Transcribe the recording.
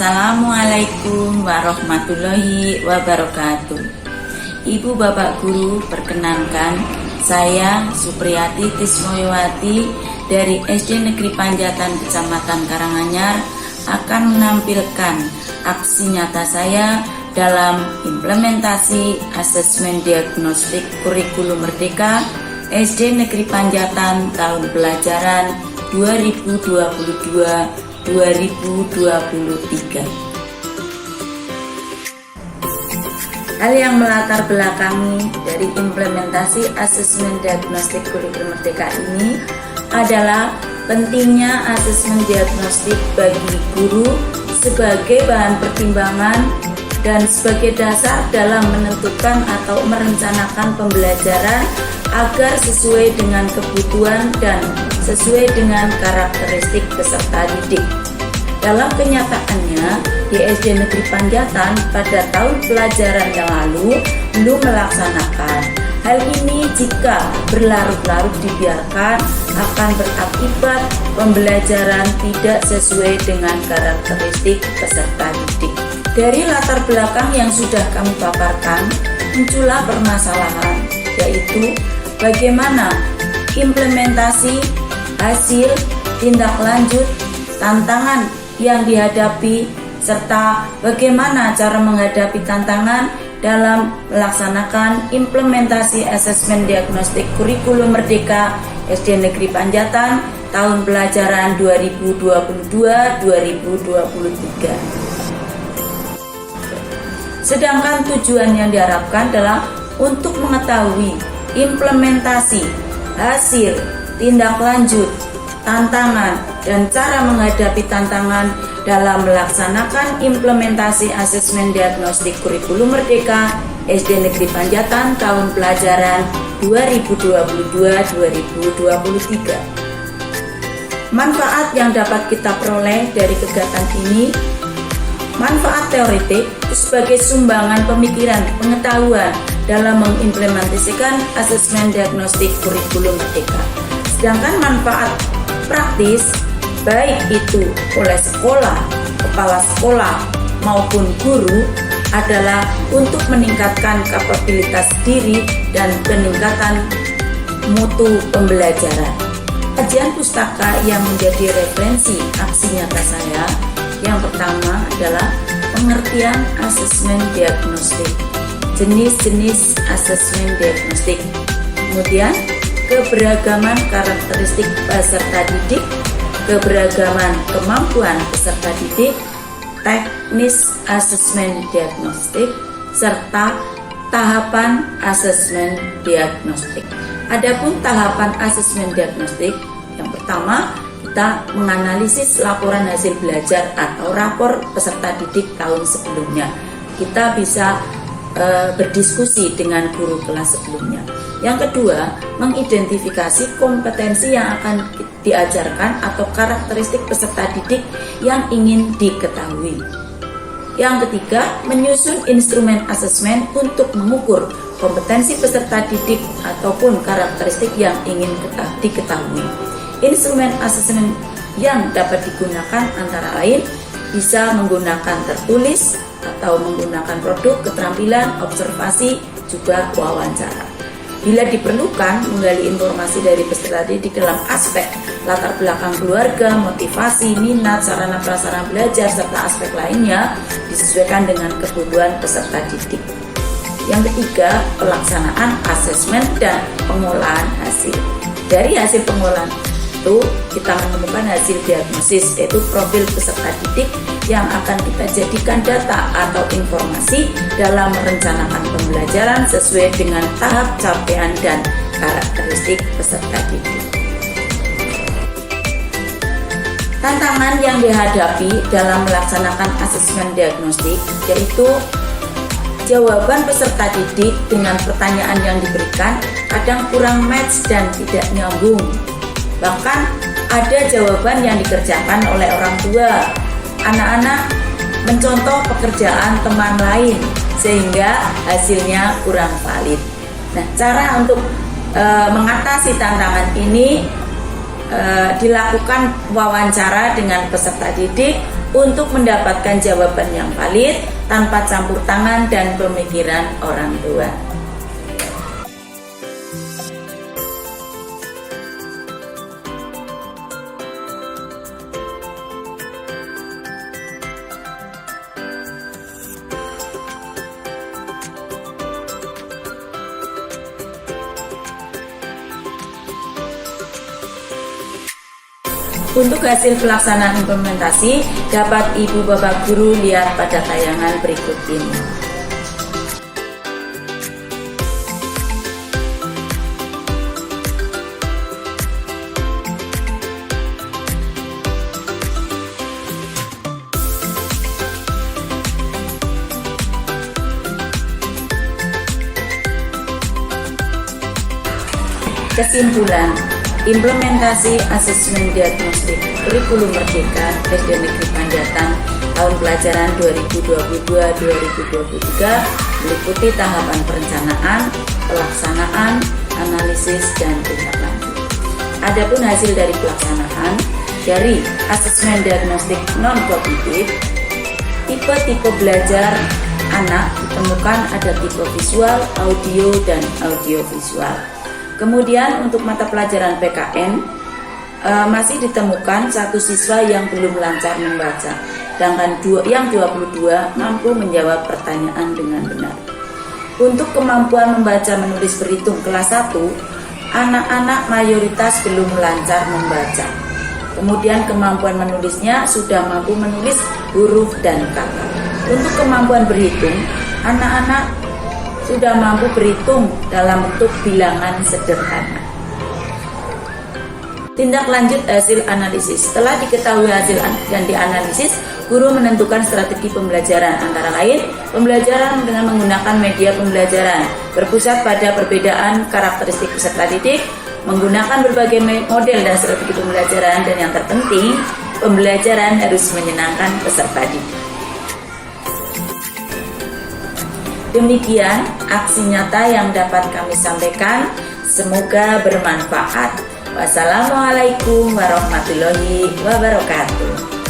Assalamualaikum warahmatullahi wabarakatuh. Ibu bapak guru, perkenankan saya Supriyati Tismoyowati dari SD Negeri Panjatan Kecamatan Karanganyar akan menampilkan aksi nyata saya dalam implementasi asesmen diagnostik kurikulum merdeka SD Negeri Panjatan tahun pelajaran 2022-2023. Hal yang melatar belakangi dari implementasi asesmen diagnostik kurikulum merdeka ini adalah pentingnya asesmen diagnostik bagi guru sebagai bahan pertimbangan dan sebagai dasar dalam menentukan atau merencanakan pembelajaran agar sesuai dengan kebutuhan dan sesuai dengan karakteristik peserta didik. Dalam kenyataannya, di SD Negeri Panjatan pada tahun pelajaran yang lalu belum melaksanakan. Hal ini jika berlarut-larut dibiarkan akan berakibat pembelajaran tidak sesuai dengan karakteristik peserta didik. Dari latar belakang yang sudah kami paparkan, muncullah permasalahan, yaitu bagaimana implementasi, hasil, tindak lanjut, tantangan yang dihadapi, serta bagaimana cara menghadapi tantangan dalam melaksanakan implementasi asesmen diagnostik kurikulum merdeka SD Negeri Panjatan tahun pelajaran 2022-2023. Sedangkan tujuan yang diharapkan adalah untuk mengetahui implementasi, hasil, tindak lanjut, tantangan, dan cara menghadapi tantangan dalam melaksanakan implementasi asesmen diagnostik kurikulum merdeka SD Negeri Panjatan tahun pelajaran 2022-2023. Manfaat yang dapat kita peroleh dari kegiatan ini: manfaat teoretik sebagai sumbangan pemikiran, pengetahuan dalam mengimplementasikan asesmen diagnostik kurikulum merdeka. Sedangkan manfaat praktis, baik itu oleh sekolah, kepala sekolah maupun guru, adalah untuk meningkatkan kapabilitas diri dan peningkatan mutu pembelajaran. Kajian pustaka yang menjadi referensi aksi nyata saya yang pertama adalah pengertian asesmen diagnostik, jenis-jenis asesmen diagnostik, kemudian keberagaman karakteristik peserta didik, keberagaman kemampuan peserta didik, teknis asesmen diagnostik, serta tahapan asesmen diagnostik. Adapun tahapan asesmen diagnostik, yang pertama kita menganalisis laporan hasil belajar atau rapor peserta didik tahun sebelumnya. Kita bisa berdiskusi dengan guru kelas sebelumnya. Yang kedua, mengidentifikasi kompetensi yang akan diajarkan atau karakteristik peserta didik yang ingin diketahui. Yang ketiga, menyusun instrumen asesmen untuk mengukur kompetensi peserta didik ataupun karakteristik yang ingin diketahui. Instrumen asesmen yang dapat digunakan antara lain bisa menggunakan tertulis atau menggunakan produk keterampilan, observasi, juga wawancara. Bila diperlukan, menggali informasi dari peserta didik dalam aspek latar belakang keluarga, motivasi, minat, sarana prasarana belajar, serta aspek lainnya disesuaikan dengan kebutuhan peserta didik. Yang ketiga, pelaksanaan asesmen dan pengolahan hasil. Dari hasil pengolahan itu kita menemukan hasil diagnosis, yaitu profil peserta didik yang akan kita jadikan data atau informasi dalam merencanakan pembelajaran sesuai dengan tahap capaian dan karakteristik peserta didik. Tantangan yang dihadapi dalam melaksanakan asesmen diagnostik yaitu jawaban peserta didik dengan pertanyaan yang diberikan kadang kurang match dan tidak nyambung. Bahkan ada jawaban yang dikerjakan oleh orang tua. Anak-anak mencontoh pekerjaan teman lain sehingga hasilnya kurang valid. Nah, cara untuk mengatasi tantangan ini dilakukan wawancara dengan peserta didik untuk mendapatkan jawaban yang valid tanpa campur tangan dan pemikiran orang tua. Untuk hasil pelaksanaan implementasi dapat Ibu Bapak Guru lihat pada tayangan berikut ini. Kesimpulan, implementasi asesmen diagnostik kurikulum Merdeka SD Negeri Panjatan tahun pelajaran 2022-2023 meliputi tahapan perencanaan, pelaksanaan, analisis, dan tindak lanjut. Adapun hasil dari pelaksanaan dari asesmen diagnostik non-kognitif, tipe-tipe belajar anak ditemukan ada tipe visual, audio, dan audiovisual. Kemudian untuk mata pelajaran PKN masih ditemukan satu siswa yang belum lancar membaca, sedangkan yang 22 mampu menjawab pertanyaan dengan benar. Untuk kemampuan membaca menulis berhitung kelas 1, anak-anak mayoritas belum lancar membaca. Kemudian kemampuan menulisnya sudah mampu menulis huruf dan kata. Untuk kemampuan berhitung, anak-anak sudah mampu berhitung dalam bentuk bilangan sederhana. Tindak lanjut hasil analisis. Setelah diketahui hasil dan dianalisis, guru menentukan strategi pembelajaran, antara lain pembelajaran dengan menggunakan media pembelajaran berpusat pada perbedaan karakteristik peserta didik, menggunakan berbagai model dan strategi pembelajaran, dan yang terpenting, pembelajaran harus menyenangkan peserta didik. Demikian aksi nyata yang dapat kami sampaikan, semoga bermanfaat. Wassalamualaikum warahmatullahi wabarakatuh.